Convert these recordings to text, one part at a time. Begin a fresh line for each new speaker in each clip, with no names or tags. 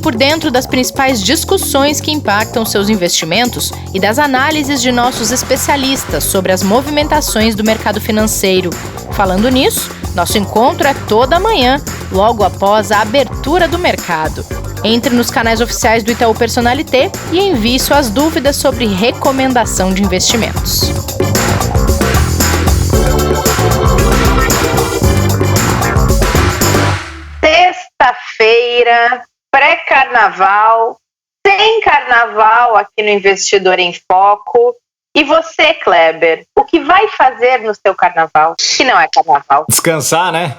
por dentro das principais discussões que impactam seus investimentos e das análises de nossos especialistas sobre as movimentações do mercado financeiro. Falando nisso, nosso encontro é toda manhã, logo após a abertura do mercado. Entre nos canais oficiais do Itaú Personalité e envie suas dúvidas sobre recomendação de investimentos.
Sexta-feira, pré-carnaval, sem carnaval aqui no Investidor em Foco. E você, Kleber, o que vai fazer no seu carnaval, que não é carnaval?
Descansar, né?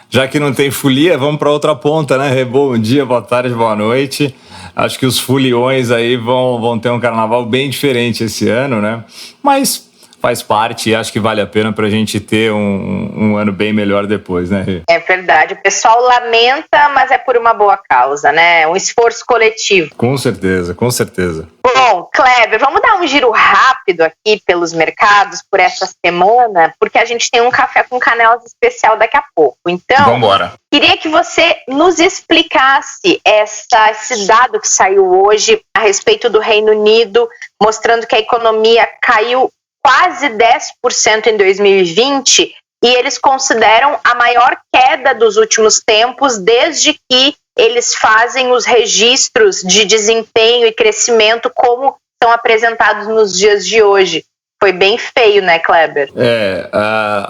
Já que não tem folia, vamos para outra ponta, né? Bom dia, boa tarde, boa noite. Acho que os foliões aí vão ter um carnaval bem diferente esse ano, né? Mas faz parte e acho que vale a pena para a gente ter um ano bem melhor depois, né?
É verdade, o pessoal lamenta, mas é por uma boa causa, né? Um esforço coletivo.
Com certeza, com certeza.
Bom, Kleber, vamos dar um giro rápido aqui pelos mercados por essa semana, porque a gente tem um café com canelas especial daqui a pouco. Então,
vambora.
Queria que você nos explicasse esse dado que saiu hoje a respeito do Reino Unido, mostrando que a economia caiu quase 10% em 2020 e eles consideram a maior queda dos últimos tempos desde que eles fazem os registros de desempenho e crescimento como são apresentados nos dias de hoje. Foi bem feio, né, Kleber?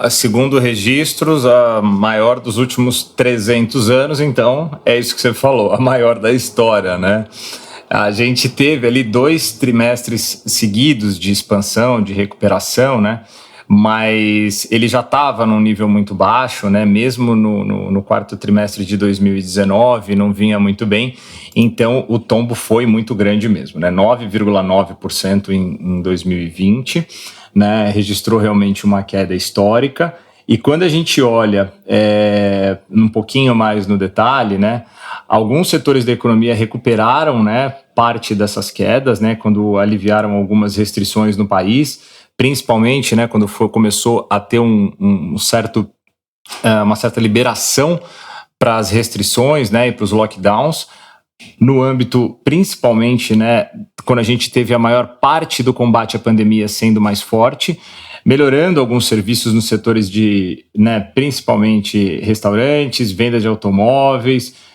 Segundo registros, a maior dos últimos 300 anos, então é isso que você falou, a maior da história, né? A gente teve ali 2 trimestres seguidos de expansão, de recuperação, né? Mas ele já estava num nível muito baixo, né? Mesmo no quarto trimestre de 2019, não vinha muito bem. Então, o tombo foi muito grande mesmo, né? 9,9% em 2020, né? Registrou realmente uma queda histórica. E quando a gente olha um pouquinho mais no detalhe, né? Alguns setores da economia recuperaram, né, parte dessas quedas, né, quando aliviaram algumas restrições no país, principalmente, né, quando começou a ter uma certa liberação para as restrições, né, e para os lockdowns, no âmbito, principalmente, né, quando a gente teve a maior parte do combate à pandemia sendo mais forte, melhorando alguns serviços nos setores de, né, principalmente restaurantes, venda de automóveis,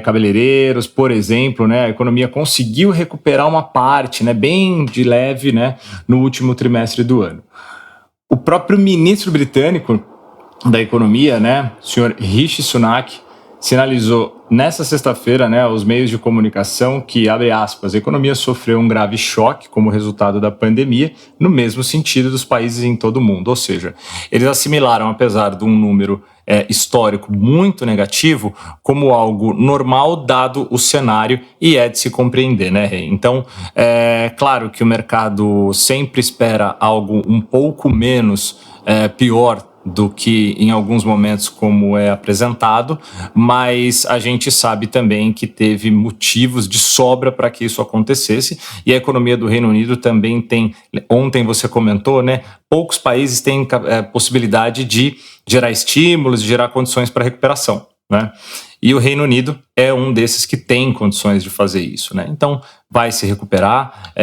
cabeleireiros, por exemplo, né, a economia conseguiu recuperar uma parte, né, bem de leve, né, no último trimestre do ano. O próprio ministro britânico da economia, né, o senhor Rishi Sunak, sinalizou nessa sexta-feira, né, aos meios de comunicação que, abre aspas, a economia sofreu um grave choque como resultado da pandemia, no mesmo sentido dos países em todo o mundo. Ou seja, eles assimilaram, apesar de um número histórico muito negativo, como algo normal dado o cenário, e é de se compreender, né, Rei? Então, é claro que o mercado sempre espera algo um pouco menos pior do que em alguns momentos como é apresentado, mas a gente sabe também que teve motivos de sobra para que isso acontecesse, e a economia do Reino Unido também tem, ontem você comentou, né, poucos países têm possibilidade de gerar estímulos, de gerar condições para recuperação, né? E o Reino Unido é um desses que tem condições de fazer isso, né? Então, vai se recuperar,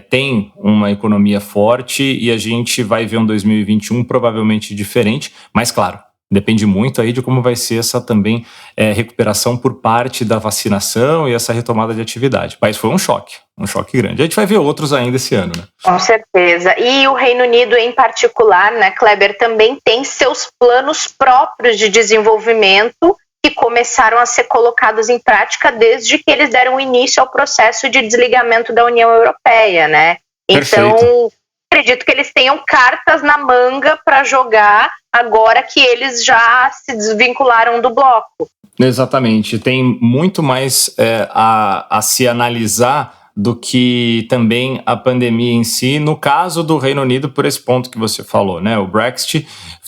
tem uma economia forte e a gente vai ver um 2021 provavelmente diferente, mas claro, depende muito aí de como vai ser essa também recuperação por parte da vacinação e essa retomada de atividade. Mas foi um choque grande. A gente vai ver outros ainda esse ano, né?
Com certeza. E o Reino Unido em particular, né, Kleber, também tem seus planos próprios de desenvolvimento que começaram a ser colocados em prática desde que eles deram início ao processo de desligamento da União Europeia, né?
Perfeito.
Então, acredito que eles tenham cartas na manga para jogar agora que eles já se desvincularam do bloco.
Exatamente. Tem muito mais a se analisar do que também a pandemia em si, no caso do Reino Unido, por esse ponto que você falou, né? O Brexit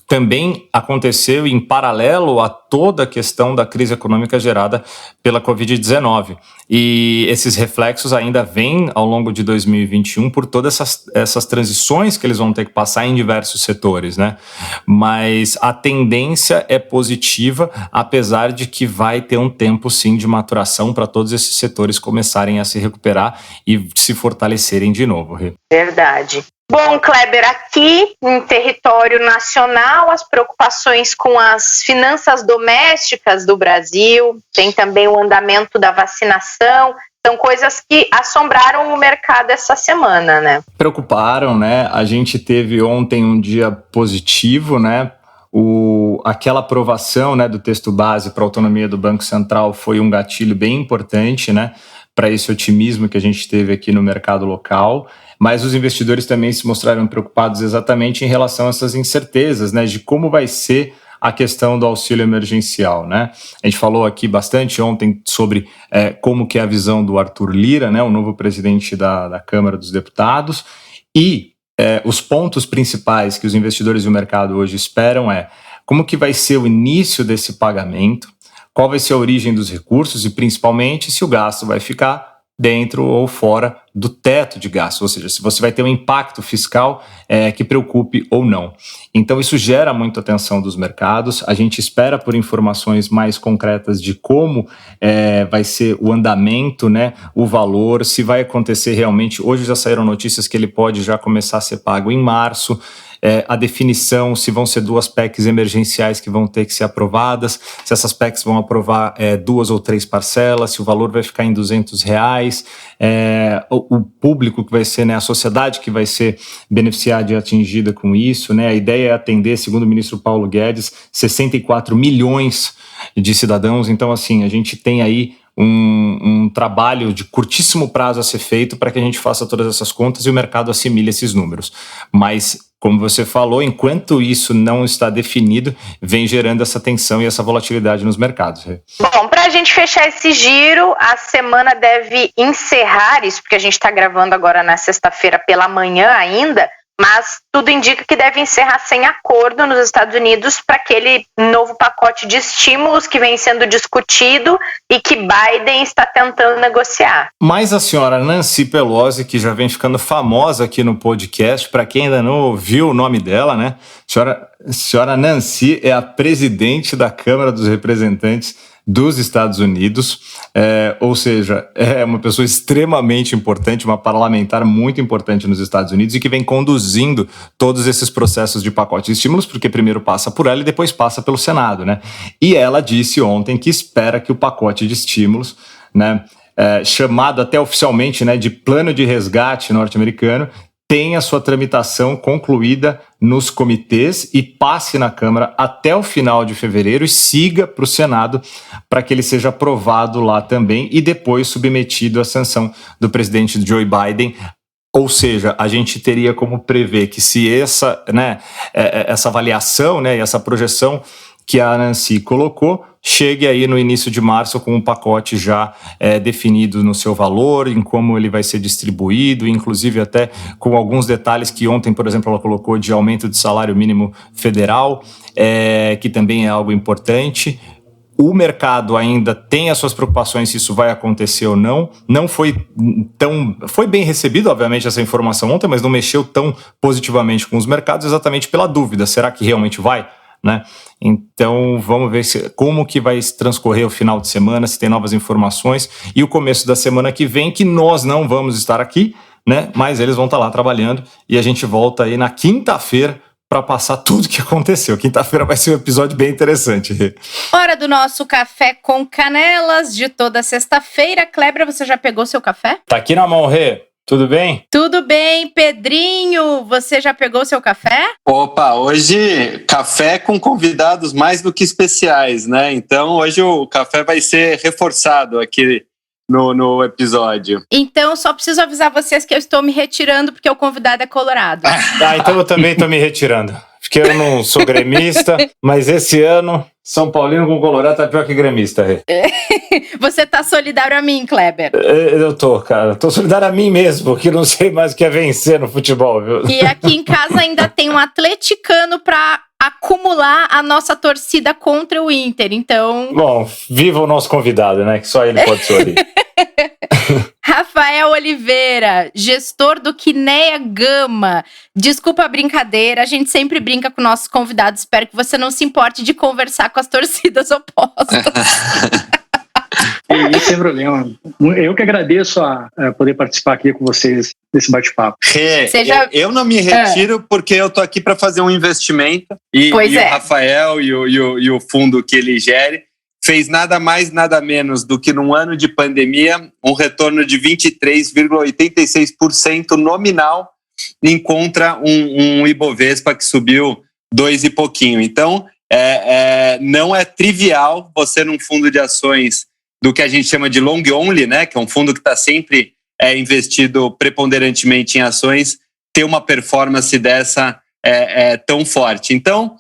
também aconteceu em paralelo a toda a questão da crise econômica gerada pela Covid-19. E esses reflexos ainda vêm ao longo de 2021 por todas essas transições que eles vão ter que passar em diversos setores, né? Mas a tendência é positiva, apesar de que vai ter um tempo, sim, de maturação para todos esses setores começarem a se recuperar e se fortalecerem de novo.
Verdade. Bom, Kleber, aqui em território nacional, as preocupações com as finanças domésticas do Brasil, tem também o andamento da vacinação, são coisas que assombraram o mercado essa semana, né?
Preocuparam, né? A gente teve ontem um dia positivo, né? Aquela aprovação, né, do texto base para a autonomia do Banco Central foi um gatilho bem importante, né, para esse otimismo que a gente teve aqui no mercado local. Mas os investidores também se mostraram preocupados exatamente em relação a essas incertezas, né, de como vai ser a questão do auxílio emergencial, né? A gente falou aqui bastante ontem sobre como que é a visão do Arthur Lira, né, o novo presidente da Câmara dos Deputados, e os pontos principais que os investidores e o mercado hoje esperam como que vai ser o início desse pagamento, qual vai ser a origem dos recursos e principalmente se o gasto vai ficar dentro ou fora do teto de gasto, ou seja, se você vai ter um impacto fiscal que preocupe ou não. Então isso gera muita atenção dos mercados, a gente espera por informações mais concretas de como vai ser o andamento, né, o valor, se vai acontecer realmente. Hoje já saíram notícias que ele pode já começar a ser pago em março, a definição, se vão ser 2 PECs emergenciais que vão ter que ser aprovadas, se essas PECs vão aprovar 2 ou 3 parcelas, se o valor vai ficar em R$200, o público que vai ser, né, a sociedade que vai ser beneficiada e atingida com isso, né, a ideia é atender, segundo o ministro Paulo Guedes, 64 milhões de cidadãos. Então, assim, a gente tem aí um trabalho de curtíssimo prazo a ser feito para que a gente faça todas essas contas e o mercado assimile esses números. Mas, como você falou, enquanto isso não está definido, vem gerando essa tensão e essa volatilidade nos mercados.
Bom, para a gente fechar esse giro, a semana deve encerrar isso, porque a gente está gravando agora na sexta-feira pela manhã ainda, mas tudo indica que deve encerrar sem acordo nos Estados Unidos para aquele novo pacote de estímulos que vem sendo discutido e que Biden está tentando negociar.
Mas a senhora Nancy Pelosi, que já vem ficando famosa aqui no podcast, para quem ainda não ouviu o nome dela, né? Senhora Nancy é a presidente da Câmara dos Representantes dos Estados Unidos, ou seja, é uma pessoa extremamente importante, uma parlamentar muito importante nos Estados Unidos e que vem conduzindo todos esses processos de pacote de estímulos, porque primeiro passa por ela e depois passa pelo Senado, né? E ela disse ontem que espera que o pacote de estímulos, né, chamado até oficialmente, né, de Plano de Resgate norte-americano, tenha sua tramitação concluída nos comitês e passe na Câmara até o final de fevereiro e siga para o Senado para que ele seja aprovado lá também e depois submetido à sanção do presidente Joe Biden. Ou seja, a gente teria como prever que se essa avaliação, né, e essa projeção que a Nancy colocou, chegue aí no início de março com um pacote já definido no seu valor, em como ele vai ser distribuído, inclusive até com alguns detalhes que ontem, por exemplo, ela colocou de aumento de salário mínimo federal, que também é algo importante. O mercado ainda tem as suas preocupações se isso vai acontecer ou não. Não foi foi bem recebido, obviamente, essa informação ontem, mas não mexeu tão positivamente com os mercados, exatamente pela dúvida. Será que realmente vai? Né? Então vamos ver como que vai transcorrer o final de semana, se tem novas informações e o começo da semana que vem, que nós não vamos estar aqui, né? Mas eles vão estar lá trabalhando e a gente volta aí na quinta-feira para passar tudo o que aconteceu. Quinta-feira vai ser um episódio bem interessante.
Hora do nosso café com canelas de toda sexta-feira. Kleber, você já pegou seu café?
Tá aqui na mão, Rê. Tudo bem?
Tudo bem, Pedrinho. Você já pegou seu café?
Opa, hoje café com convidados mais do que especiais, né? Então hoje o café vai ser reforçado aqui no episódio.
Então só preciso avisar vocês que eu estou me retirando porque o convidado é colorado.
Então eu também estou me retirando. Porque eu não sou gremista, mas esse ano São Paulino com Colorado tá pior que gremista, Rê.
Você tá solidário a mim, Kleber?
Eu tô, cara. Tô solidário a mim mesmo, porque não sei mais o que é vencer no futebol, viu?
E aqui em casa ainda tem um atleticano pra acumular a nossa torcida contra o Inter, então...
Bom, viva o nosso convidado, né? Que só ele pode sorrir.
Rafael Oliveira, gestor do Kinea Gama. Desculpa a brincadeira, a gente sempre brinca com nossos convidados. Espero que você não se importe de conversar com as torcidas opostas.
Sem problema. Eu que agradeço a poder participar aqui com vocês desse bate-papo.
Eu não me retiro porque eu tô aqui para fazer um investimento e o Rafael e o fundo que ele gere fez nada mais, nada menos do que num ano de pandemia um retorno de 23,86% nominal contra um Ibovespa que subiu 2 e pouquinho. Então, não é trivial você num fundo de ações do que a gente chama de long only, né, que é um fundo que está sempre investido preponderantemente em ações, ter uma performance dessa tão forte. Então,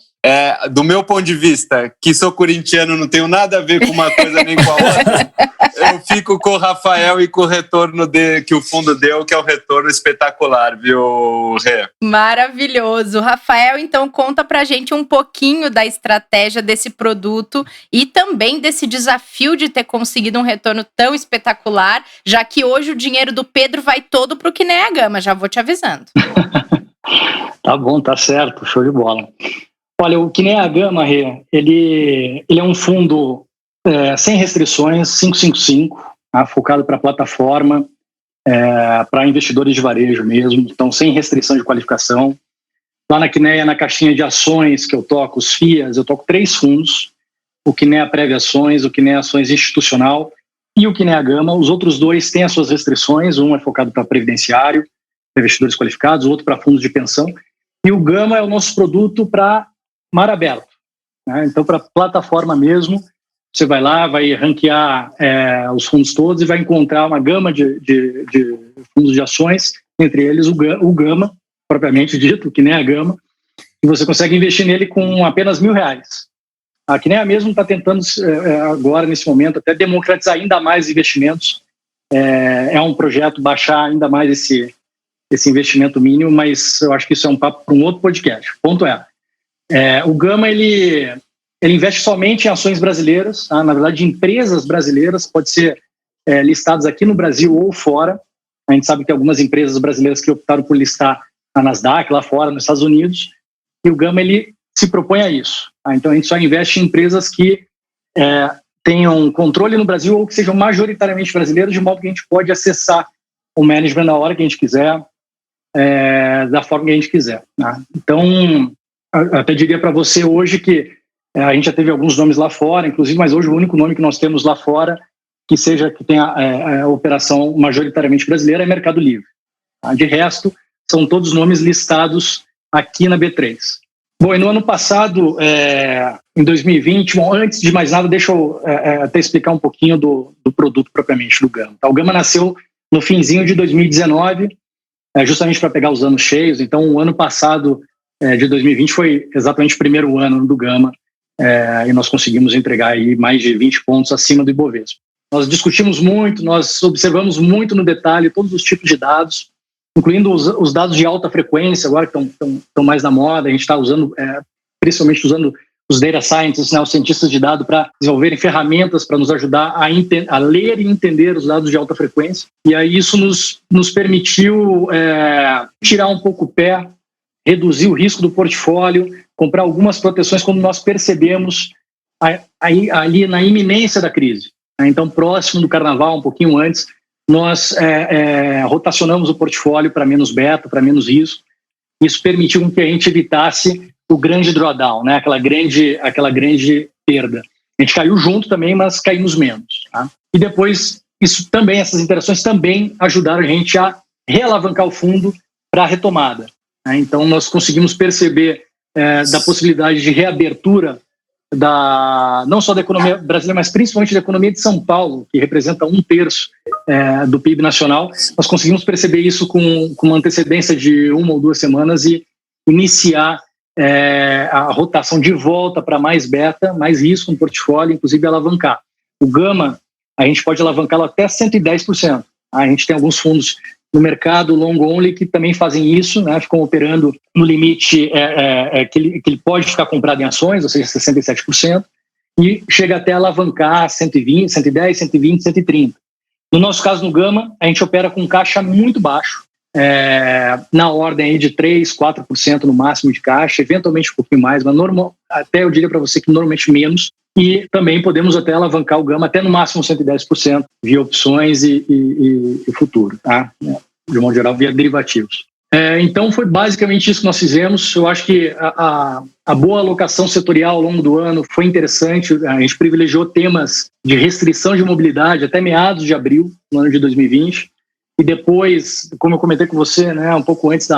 do meu ponto de vista, que sou corintiano, não tenho nada a ver com uma coisa nem com a outra, eu fico com o Rafael e com o retorno que o fundo deu, que é um retorno espetacular, viu, Rê?
Maravilhoso. Rafael, então, conta pra gente um pouquinho da estratégia desse produto e também desse desafio de ter conseguido um retorno tão espetacular, já que hoje o dinheiro do Pedro vai todo pro Kinea Gama, já vou te avisando.
Tá bom, tá certo, show de bola. Olha, o Kinea Gama, Rê, ele é um fundo sem restrições, 555, focado para plataforma, para investidores de varejo mesmo, então sem restrição de qualificação. Lá na Kinea, na caixinha de ações que eu toco, os FIAs, eu toco 3 fundos, o Kinea Prévia Ações, o Kinea Ações Institucional e o Kinea Gama. Os outros 2 têm as suas restrições, um é focado para previdenciário, investidores qualificados, o outro para fundos de pensão, e o Gama é o nosso produto para mar aberto, né? Então, para plataforma mesmo, você vai lá, vai ranquear os fundos todos e vai encontrar uma gama de fundos de ações, entre eles o Gama, propriamente dito, que nem a Gama, e você consegue investir nele com apenas R$1.000. A Kinea mesmo está tentando agora, nesse momento, até democratizar ainda mais investimentos. É um projeto baixar ainda mais esse investimento mínimo, mas eu acho que isso é um papo para um outro podcast. O ponto o Gama, ele investe somente em ações brasileiras, na verdade, empresas brasileiras, pode ser listadas aqui no Brasil ou fora. A gente sabe que tem algumas empresas brasileiras que optaram por listar na Nasdaq, lá fora, nos Estados Unidos, e o Gama, ele se propõe a isso. Então, a gente só investe em empresas que tenham controle no Brasil ou que sejam majoritariamente brasileiras, de modo que a gente pode acessar o management na hora que a gente quiser, da forma que a gente quiser, né? Então, eu até diria para você hoje que a gente já teve alguns nomes lá fora, inclusive, mas hoje o único nome que nós temos lá fora que tenha a operação majoritariamente brasileira é Mercado Livre. Tá? De resto, são todos nomes listados aqui na B3. Bom, e no ano passado, em 2020, bom, antes de mais nada, deixa eu até explicar um pouquinho do produto propriamente do Gama. Tá? O Gama nasceu no finzinho de 2019, justamente para pegar os anos cheios. Então, o ano passado de 2020 foi exatamente o primeiro ano do Gama, e nós conseguimos entregar aí mais de 20 pontos acima do Ibovespa. Nós discutimos muito, nós observamos muito no detalhe todos os tipos de dados, incluindo os dados de alta frequência, agora que estão mais na moda. A gente está usando, principalmente usando os data scientists, né, os cientistas de dados, para desenvolverem ferramentas para nos ajudar a ler e entender os dados de alta frequência. E aí isso nos permitiu tirar um pouco o pé, reduzir o risco do portfólio, comprar algumas proteções quando nós percebemos ali na iminência da crise. Então, próximo do carnaval, um pouquinho antes, nós rotacionamos o portfólio para menos beta, para menos risco. Isso permitiu que a gente evitasse o grande drawdown, né? aquela grande perda. A gente caiu junto também, mas caímos menos. Tá? E depois, essas interações também ajudaram a gente a realavancar o fundo para a retomada. Né? Então, nós conseguimos perceber da possibilidade de reabertura não só da economia brasileira, mas principalmente da economia de São Paulo, que representa 1/3 do PIB nacional. Nós conseguimos perceber isso com uma antecedência de 1 ou 2 semanas e iniciar a rotação de volta para mais beta, mais risco no portfólio, inclusive alavancar. O Gama, a gente pode alavancá-lo até 110%. A gente tem alguns fundos no mercado long only que também fazem isso, né? Ficam operando no limite que ele pode ficar comprado em ações, ou seja, 67%, e chega até alavancar 120, 110, 120, 130. No nosso caso, no Gama, a gente opera com caixa muito baixo, na ordem aí de 3%, 4% no máximo de caixa, eventualmente um pouquinho mais, mas até eu diria para você que normalmente menos. E também podemos até alavancar o Gama até no máximo 110% via opções e futuro, tá? De modo geral, via derivativos. Então foi basicamente isso que nós fizemos. Eu acho que a boa alocação setorial ao longo do ano foi interessante. A gente privilegiou temas de restrição de mobilidade até meados de abril, no ano de 2020. E depois, como eu comentei com você, né, um pouco antes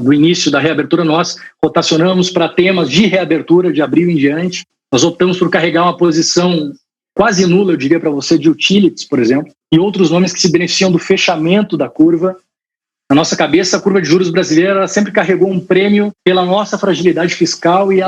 do início da reabertura, nós rotacionamos para temas de reabertura de abril em diante. Nós optamos por carregar uma posição quase nula, eu diria para você, de utilities, por exemplo, e outros nomes que se beneficiam do fechamento da curva. Na nossa cabeça, a curva de juros brasileira sempre carregou um prêmio pela nossa fragilidade fiscal e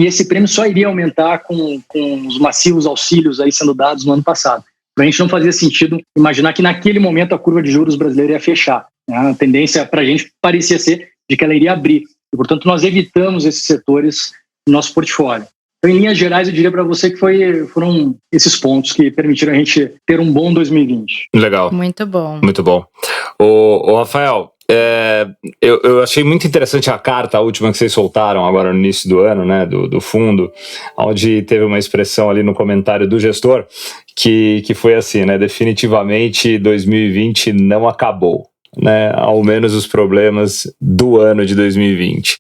esse prêmio só iria aumentar com os massivos auxílios aí sendo dados no ano passado. Para a gente não fazia sentido imaginar que naquele momento a curva de juros brasileira ia fechar. A tendência para a gente parecia ser de que ela iria abrir. E, portanto, nós evitamos esses setores no nosso portfólio. Então, em linhas gerais, eu diria para você que foram esses pontos que permitiram a gente ter um bom 2020.
Legal.
Muito bom.
Muito bom. Ô Rafael, eu achei muito interessante a carta, a última que vocês soltaram agora no início do ano, né, do fundo, onde teve uma expressão ali no comentário do gestor que foi assim, né, definitivamente 2020 não acabou. Né, ao menos os problemas do ano de 2020.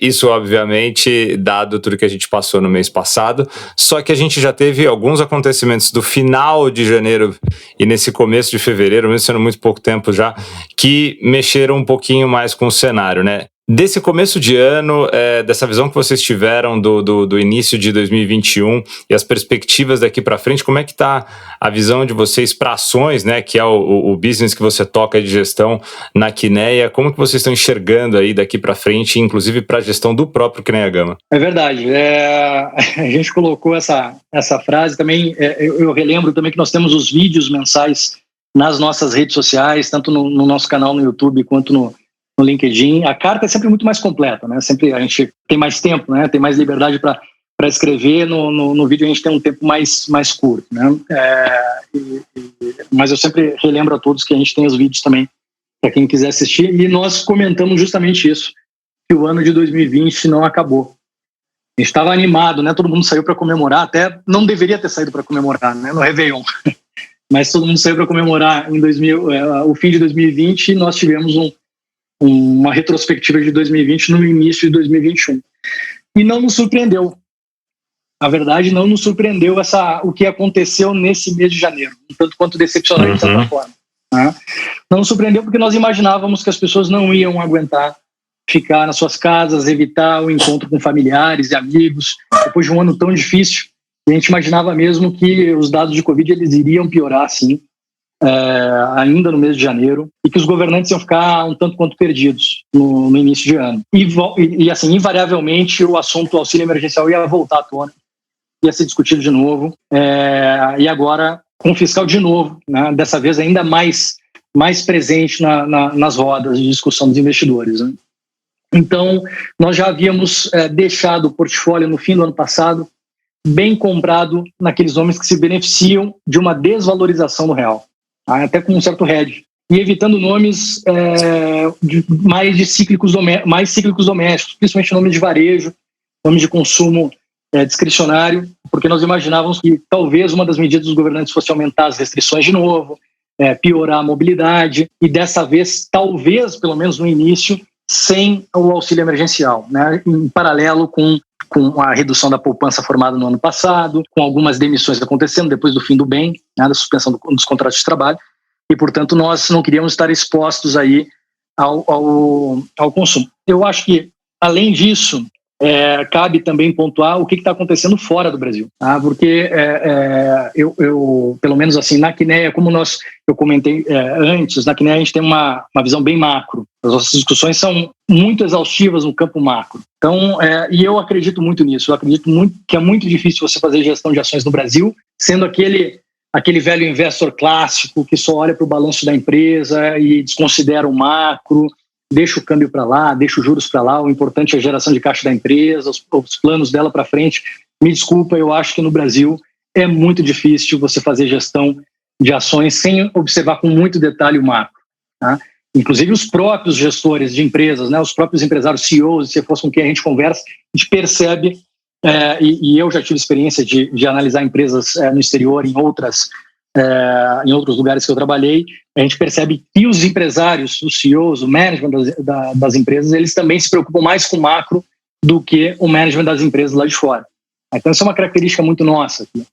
Isso, obviamente, dado tudo que a gente passou no mês passado, só que a gente já teve alguns acontecimentos do final de janeiro e nesse começo de fevereiro, mesmo sendo muito pouco tempo já, que mexeram um pouquinho mais com o cenário, né? Desse começo de ano, dessa visão que vocês tiveram do início de 2021 e as perspectivas daqui para frente, como é que está a visão de vocês para ações, né, que é o business que você toca de gestão na Kinea? Como que vocês estão enxergando aí daqui para frente, inclusive para a gestão do próprio Kinea Gama?
É verdade. A gente colocou essa frase também. Eu relembro também que nós temos os vídeos mensais nas nossas redes sociais, tanto no nosso canal no YouTube quanto no LinkedIn. A carta é sempre muito mais completa, né? Sempre a gente tem mais tempo, né? Tem mais liberdade para escrever. No vídeo a gente tem um tempo mais curto, né? Mas eu sempre relembro a todos que a gente tem os vídeos também para quem quiser assistir. E nós comentamos justamente isso, que o ano de 2020 não acabou. A gente estava animado, né? Todo mundo saiu para comemorar, até não deveria ter saído para comemorar, né? No Réveillon. Mas todo mundo saiu para comemorar o fim de 2020 e nós tivemos uma retrospectiva de 2020 no início de 2021. E não nos surpreendeu. Na verdade, não nos surpreendeu o que aconteceu nesse mês de janeiro, um tanto quanto decepcionante de certa forma. Né? Não nos surpreendeu porque nós imaginávamos que as pessoas não iam aguentar ficar nas suas casas, evitar o encontro com familiares e amigos. Depois de um ano tão difícil, a gente imaginava mesmo que os dados de Covid eles iriam piorar, sim, ainda no mês de janeiro, e que os governantes iam ficar um tanto quanto perdidos no início de ano. E assim, invariavelmente, o assunto do auxílio emergencial ia voltar à tona, ia ser discutido de novo, e agora com o fiscal de novo, né, dessa vez ainda mais presente nas rodas de discussão dos investidores. Né? Então, nós já havíamos deixado o portfólio no fim do ano passado bem comprado naqueles nomes que se beneficiam de uma desvalorização do real, até com um certo hedge, e evitando nomes mais cíclicos domésticos, principalmente nomes de varejo, nomes de consumo discricionário, porque nós imaginávamos que talvez uma das medidas dos governantes fosse aumentar as restrições de novo, piorar a mobilidade, e dessa vez, talvez, pelo menos no início, sem o auxílio emergencial, né? Em paralelo com a redução da poupança formada no ano passado, com algumas demissões acontecendo depois do fim do bem, né, da suspensão dos contratos de trabalho, e, portanto, nós não queríamos estar expostos aí ao consumo. Eu acho que, além disso, cabe também pontuar o que está acontecendo fora do Brasil, tá? Porque eu, pelo menos assim, na Kinea, como eu comentei antes, na Kinea a gente tem uma visão bem macro. As nossas discussões são muito exaustivas no campo macro. Então, e eu acredito muito nisso. Eu acredito muito que é muito difícil você fazer gestão de ações no Brasil, sendo aquele velho investor clássico que só olha para o balanço da empresa e desconsidera o macro, deixa o câmbio para lá, deixa os juros para lá, o importante é a geração de caixa da empresa, os planos dela para frente. Me desculpa, eu acho que no Brasil é muito difícil você fazer gestão de ações sem observar com muito detalhe o macro, tá? Inclusive os próprios gestores de empresas, né, os próprios empresários, CEOs, se fosse com quem a gente conversa, a gente percebe, e eu já tive experiência de analisar empresas no exterior, em outros lugares que eu trabalhei, a gente percebe que os empresários, os CEOs, o management das empresas, eles também se preocupam mais com o macro do que o management das empresas lá de fora. Então, isso é uma característica muito nossa aqui.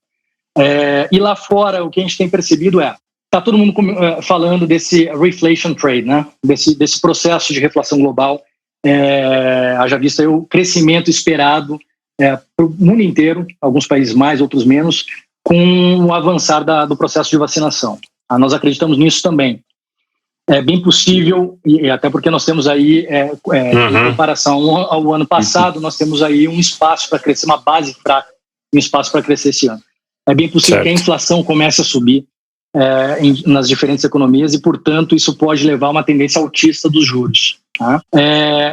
E lá fora, o que a gente tem percebido está todo mundo falando desse reflation trade, né? Desse processo de reflação global, haja vista o crescimento esperado para o mundo inteiro, alguns países mais, outros menos, com o avançar do processo de vacinação. Nós acreditamos nisso também. É bem possível, e até porque nós temos aí, em comparação ao ano passado, nós temos aí um espaço para crescer, uma base fraca, um espaço para crescer esse ano. É bem possível que a inflação comece a subir nas diferentes economias e, portanto, isso pode levar a uma tendência altista dos juros. Tá?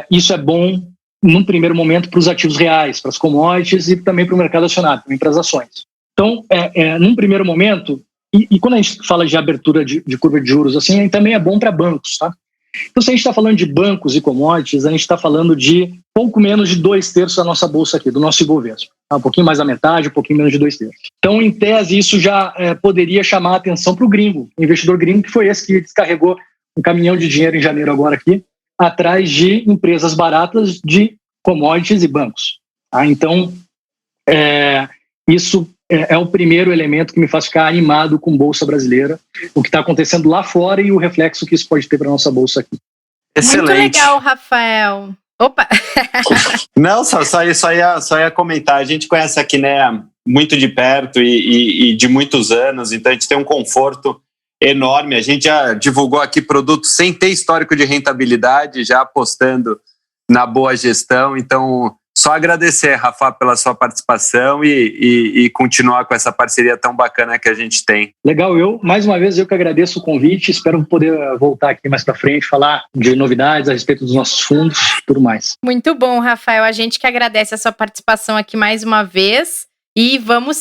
Isso é bom, num primeiro momento, para os ativos reais, para as commodities e também para o mercado acionário, também para as ações. Então, num primeiro momento, e quando a gente fala de abertura de curva de juros, assim, também é bom para bancos, tá? Então, se a gente está falando de bancos e commodities, a gente está falando de pouco menos de 2/3 da nossa bolsa aqui, do nosso Ibovespa. Tá? Um pouquinho mais da metade, um pouquinho menos de 2/3. Então, em tese, isso já poderia chamar a atenção para o gringo, o investidor gringo, que foi esse que descarregou um caminhão de dinheiro em janeiro agora aqui, atrás de empresas baratas de commodities e bancos. Tá? Então, isso é o primeiro elemento que me faz ficar animado com bolsa brasileira, o que está acontecendo lá fora e o reflexo que isso pode ter para a nossa bolsa aqui.
Excelente. Muito legal, Rafael. Opa!
Não, só ia comentar. A gente conhece a Kinea muito de perto e de muitos anos, então a gente tem um conforto enorme. A gente já divulgou aqui produtos sem ter histórico de rentabilidade, já apostando na boa gestão. Então, só agradecer, Rafa, pela sua participação e continuar com essa parceria tão bacana que a gente tem.
Legal, mais uma vez, eu que agradeço o convite, espero poder voltar aqui mais para frente, falar de novidades a respeito dos nossos fundos e tudo mais.
Muito bom, Rafael, a gente que agradece a sua participação aqui mais uma vez. E vamos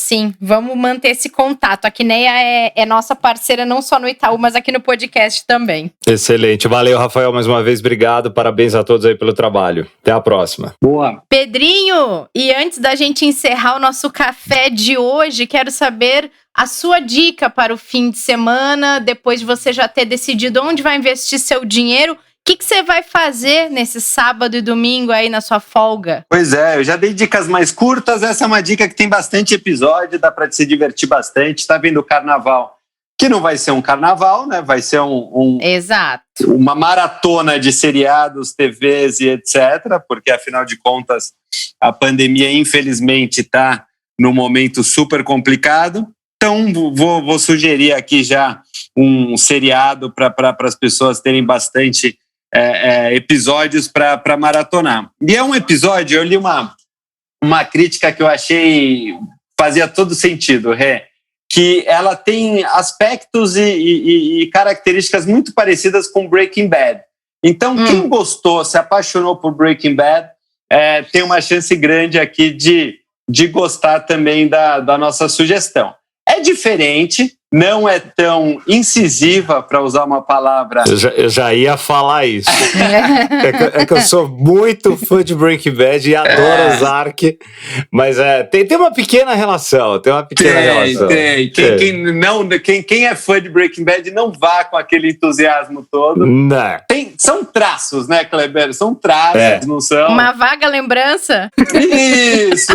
manter esse contato. A Kinea é nossa parceira não só no Itaú, mas aqui no podcast também.
Excelente. Valeu, Rafael, mais uma vez, obrigado. Parabéns a todos aí pelo trabalho. Até a próxima.
Boa.
Pedrinho, e antes da gente encerrar o nosso café de hoje, quero saber a sua dica para o fim de semana, depois de você já ter decidido onde vai investir seu dinheiro. O que você vai fazer nesse sábado e domingo aí na sua folga?
Pois eu já dei dicas mais curtas, essa é uma dica que tem bastante episódio, dá para se divertir bastante. Tá vendo o carnaval, que não vai ser um carnaval, né? Vai ser
Exato.
Uma maratona de seriados, TVs e etc., porque afinal de contas a pandemia infelizmente está num momento super complicado. Então vou sugerir aqui já um seriado para as pessoas terem bastante episódios para maratonar. E é um episódio, eu li uma crítica que eu achei fazia todo sentido, que ela tem aspectos e características muito parecidas com Breaking Bad. Então, quem gostou, se apaixonou por Breaking Bad, tem uma chance grande aqui de gostar também da nossa sugestão. É diferente, não é tão incisiva, para usar uma palavra.
Eu já ia falar isso. É que eu sou muito fã de Breaking Bad e adoro Ozark, mas tem uma pequena relação. Tem.
Quem é fã de Breaking Bad não vá com aquele entusiasmo todo.
Não.
São traços, né, Kleber? São traços, não são?
Uma vaga lembrança?
Isso.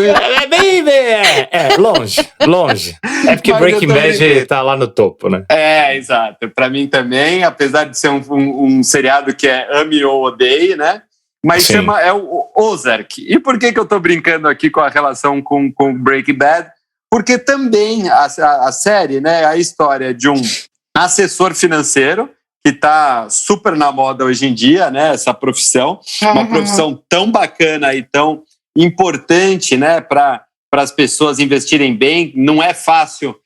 Longe. É porque mas Breaking Bad tá lá no topo, né?
Exato. Para mim também, apesar de ser um seriado que é ame ou odeie, né? mas
Sim.
é o Ozark. E por que eu estou brincando aqui com a relação com Breaking Bad? Porque também a série, né, a história de um assessor financeiro, que está super na moda hoje em dia, né, essa profissão, uma profissão tão bacana e tão importante, né, para as pessoas investirem bem. Não é fácil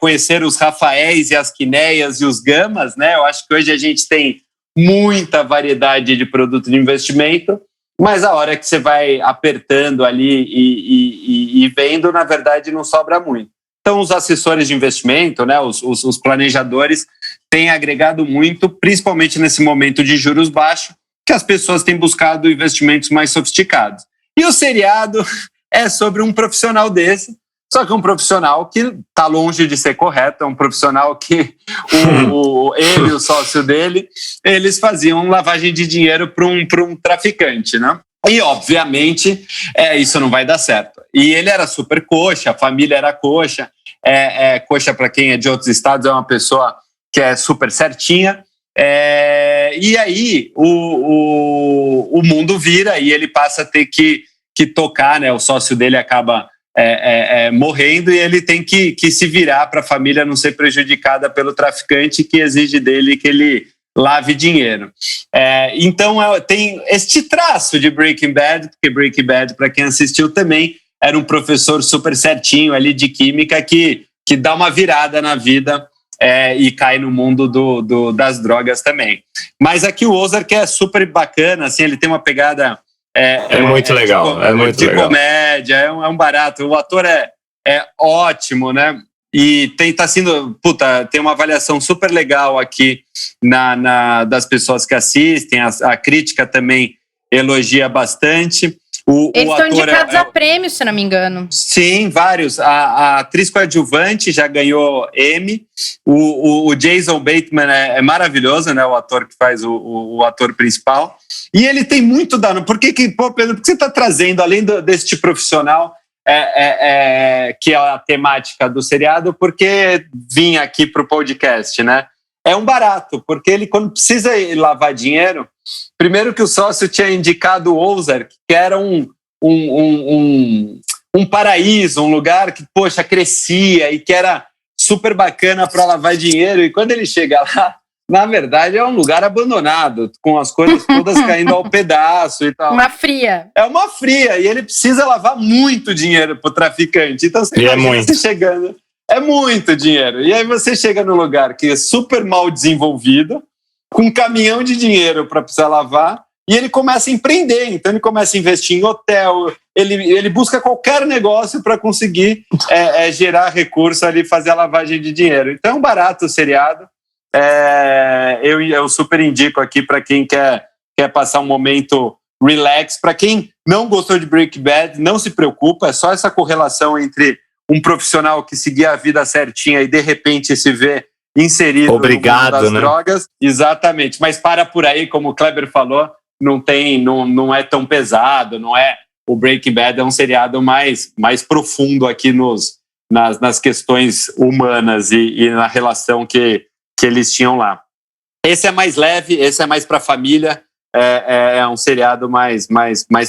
conhecer os Rafaéis e as Quinéias e os Gamas, né? Eu acho que hoje a gente tem muita variedade de produto de investimento, mas a hora que você vai apertando ali e vendo, na verdade, não sobra muito. Então, os assessores de investimento, né, os planejadores, têm agregado muito, principalmente nesse momento de juros baixos, que as pessoas têm buscado investimentos mais sofisticados. E o seriado é sobre um profissional desse, só que um profissional que está longe de ser correto, é um profissional que ele e o sócio dele, eles faziam lavagem de dinheiro para um traficante, né? E, obviamente, isso não vai dar certo. E ele era super coxa, a família era coxa. Coxa, para quem é de outros estados, é uma pessoa que é super certinha. E aí o mundo vira e ele passa a ter que tocar, né? O sócio dele acaba morrendo e ele tem que se virar para a família não ser prejudicada pelo traficante que exige dele que ele lave dinheiro. Então tem este traço de Breaking Bad, porque Breaking Bad, para quem assistiu também, era um professor super certinho ali de química que dá uma virada na vida e cai no mundo das drogas também. Mas aqui o Ozark é super bacana, assim, ele tem uma pegada
muito legal,
de comédia, é um barato. O ator é ótimo, né? E tem uma avaliação super legal aqui das pessoas que assistem. A crítica também elogia bastante.
Eles estão indicados a prêmio, se não me engano.
Sim, vários. A atriz coadjuvante já ganhou Emmy. O Jason Bateman é maravilhoso, né? O ator que faz o ator principal. E ele tem muito dano. Por que Pedro, por que você está trazendo, além deste profissional, que é a temática do seriado, porque vinha aqui para o podcast, né? É um barato, porque ele, quando precisa lavar dinheiro, primeiro que o sócio tinha indicado o Ozark, que era um paraíso, um lugar que, poxa, crescia e que era super bacana para lavar dinheiro, e quando ele chega lá, na verdade é um lugar abandonado, com as coisas todas caindo ao pedaço e tal.
Uma fria.
É uma fria, e ele precisa lavar muito dinheiro pro traficante. Então você imagina chegando... É muito dinheiro. E aí você chega num lugar que é super mal desenvolvido, com um caminhão de dinheiro para precisar lavar, e ele começa a empreender. Então ele começa a investir em hotel, ele busca qualquer negócio para conseguir gerar recurso ali, fazer a lavagem de dinheiro. Então é um barato o seriado. Eu super indico aqui para quem quer passar um momento relax. Para quem não gostou de Breaking Bad, não se preocupa, é só essa correlação entre um profissional que seguia a vida certinha e de repente se vê inserido no mundo das drogas. Exatamente, mas para por aí, como o Kleber falou, não é tão pesado, não é. O Breaking Bad é um seriado mais profundo aqui nas questões humanas e na relação que eles tinham lá. Esse é mais leve, esse é mais para a família, é um seriado mais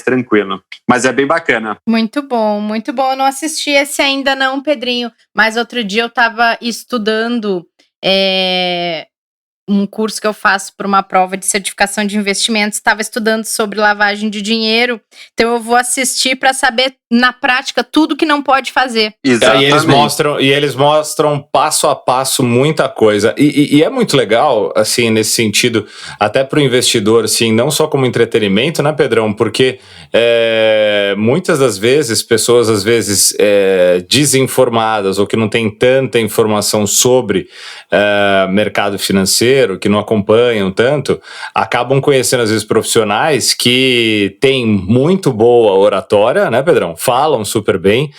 tranquilo, mas é bem bacana.
Muito bom, muito bom. Eu não assisti esse ainda não, Pedrinho, mas outro dia eu estava estudando um curso que eu faço para uma prova de certificação de investimentos, estava estudando sobre lavagem de dinheiro, então eu vou assistir para saber na prática tudo que não pode fazer.
E eles mostram passo a passo muita coisa, e é muito legal, assim, nesse sentido, até para o investidor, assim, não só como entretenimento, né, Pedrão, porque muitas das vezes, pessoas às vezes desinformadas ou que não têm tanta informação sobre mercado financeiro, que não acompanham tanto, acabam conhecendo às vezes profissionais que têm muito boa oratória, né, Pedrão? Falam super bem,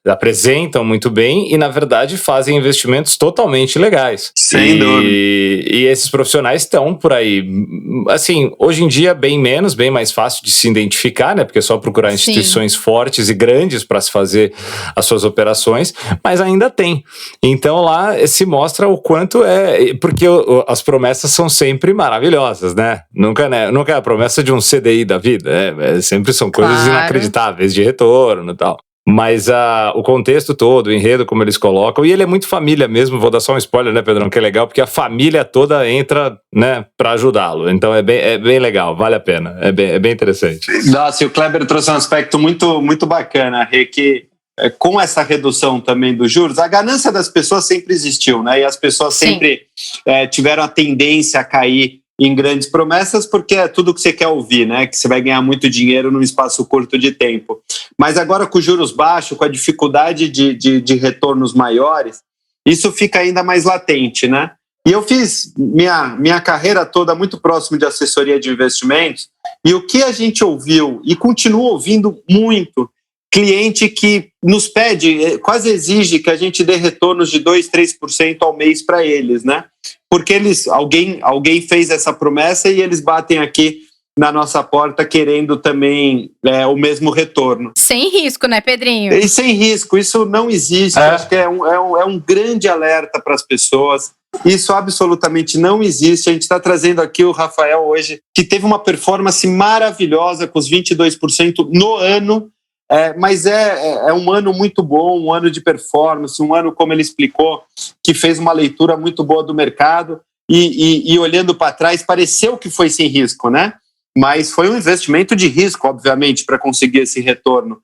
apresentam muito bem e, na verdade, fazem investimentos totalmente legais.
Sem dúvida.
E esses profissionais estão por aí. Assim, hoje em dia, bem menos, bem mais fácil de se identificar, né? Porque é só procurar instituições fortes e grandes para se fazer as suas operações, mas ainda tem. Então, lá se mostra o quanto porque as promessas são sempre maravilhosas, né? Nunca é a promessa de um CDI da vida, sempre são coisas inacreditáveis de retorno e tal. Mas o contexto todo, o enredo, como eles colocam, e ele é muito família mesmo, vou dar só um spoiler, né, Pedrão, que é legal, porque a família toda entra, né, para ajudá-lo, então é bem legal, vale a pena, é bem interessante.
Nossa, e o Kleber trouxe um aspecto muito, muito bacana, Rê, que com essa redução também dos juros, a ganância das pessoas sempre existiu, né, e as pessoas sempre tiveram a tendência a cair em grandes promessas, porque é tudo que você quer ouvir, né? Que você vai ganhar muito dinheiro num espaço curto de tempo. Mas agora com juros baixos, com a dificuldade de retornos maiores, isso fica ainda mais latente, né? E eu fiz minha carreira toda muito próximo de assessoria de investimentos, e o que a gente ouviu, e continua ouvindo muito, cliente que nos pede, quase exige que a gente dê retornos de 2%, 3% ao mês para eles, né? Porque alguém fez essa promessa e eles batem aqui na nossa porta querendo também o mesmo retorno.
Sem risco, né, Pedrinho?
E sem risco, isso não existe. Acho que é um grande alerta para as pessoas. Isso absolutamente não existe. A gente está trazendo aqui o Rafael hoje, que teve uma performance maravilhosa com os 22% no ano. Mas é um ano muito bom, um ano de performance, um ano, como ele explicou, que fez uma leitura muito boa do mercado e olhando para trás, pareceu que foi sem risco, né? Mas foi um investimento de risco, obviamente, para conseguir esse retorno.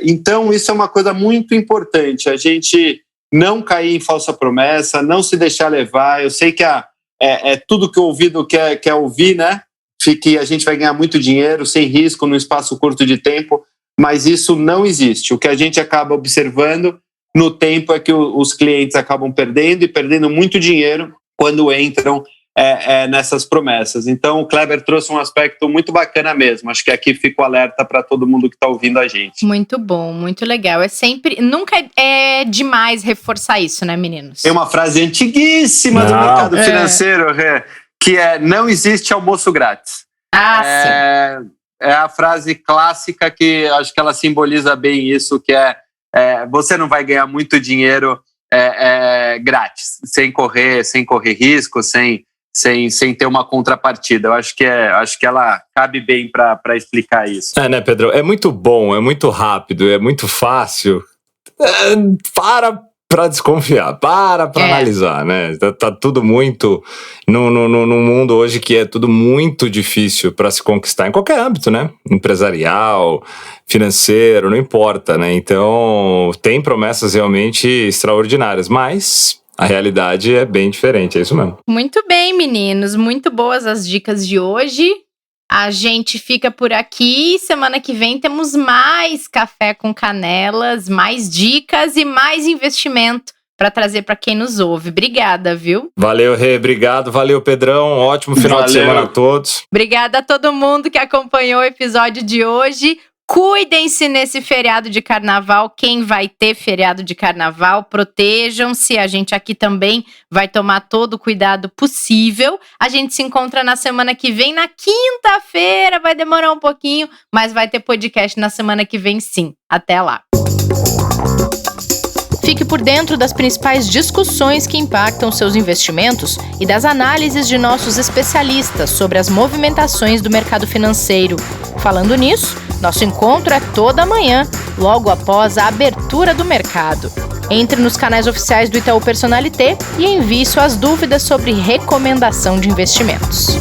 Então, isso é uma coisa muito importante, a gente não cair em falsa promessa, não se deixar levar. Eu sei que tudo que o ouvido quer ouvir, né? Que a gente vai ganhar muito dinheiro sem risco num espaço curto de tempo, mas isso não existe. O que a gente acaba observando no tempo é que os clientes acabam perdendo muito dinheiro quando entram nessas promessas. Então o Kleber trouxe um aspecto muito bacana mesmo. Acho que aqui fica o alerta para todo mundo que está ouvindo a gente.
Muito bom, muito legal. Nunca é demais reforçar isso, né, meninos?
Tem uma frase antiguíssima do mercado financeiro, que não existe almoço grátis.
Sim.
É a frase clássica que acho que ela simboliza bem isso, que você não vai ganhar muito dinheiro grátis, sem correr risco, sem ter uma contrapartida. Eu acho que ela cabe bem para explicar isso.
Né, Pedro? É muito bom, é muito rápido, é muito fácil. Para desconfiar, para analisar, né? Tá tudo muito no mundo hoje que é tudo muito difícil para se conquistar em qualquer âmbito, né? Empresarial, financeiro, não importa, né? Então tem promessas realmente extraordinárias, mas a realidade é bem diferente, é isso mesmo.
Muito bem, meninos, muito boas as dicas de hoje. A gente fica por aqui. Semana que vem temos mais Café com Canelas, mais dicas e mais investimento para trazer para quem nos ouve. Obrigada, viu?
Valeu, Rê. Obrigado. Valeu, Pedrão. Ótimo final de semana a todos.
Obrigada a todo mundo que acompanhou o episódio de hoje. Cuidem-se nesse feriado de carnaval. Quem vai ter feriado de carnaval, protejam-se. A gente aqui também vai tomar todo o cuidado possível. A gente se encontra na semana que vem, na quinta-feira. Vai demorar um pouquinho, mas vai ter podcast na semana que vem, sim. Até lá. Fique por dentro das principais discussões que impactam seus investimentos e das análises de nossos especialistas sobre as movimentações do mercado financeiro. Falando nisso, nosso encontro é toda manhã, logo após a abertura do mercado. Entre nos canais oficiais do Itaú Personalité e envie suas dúvidas sobre recomendação de investimentos.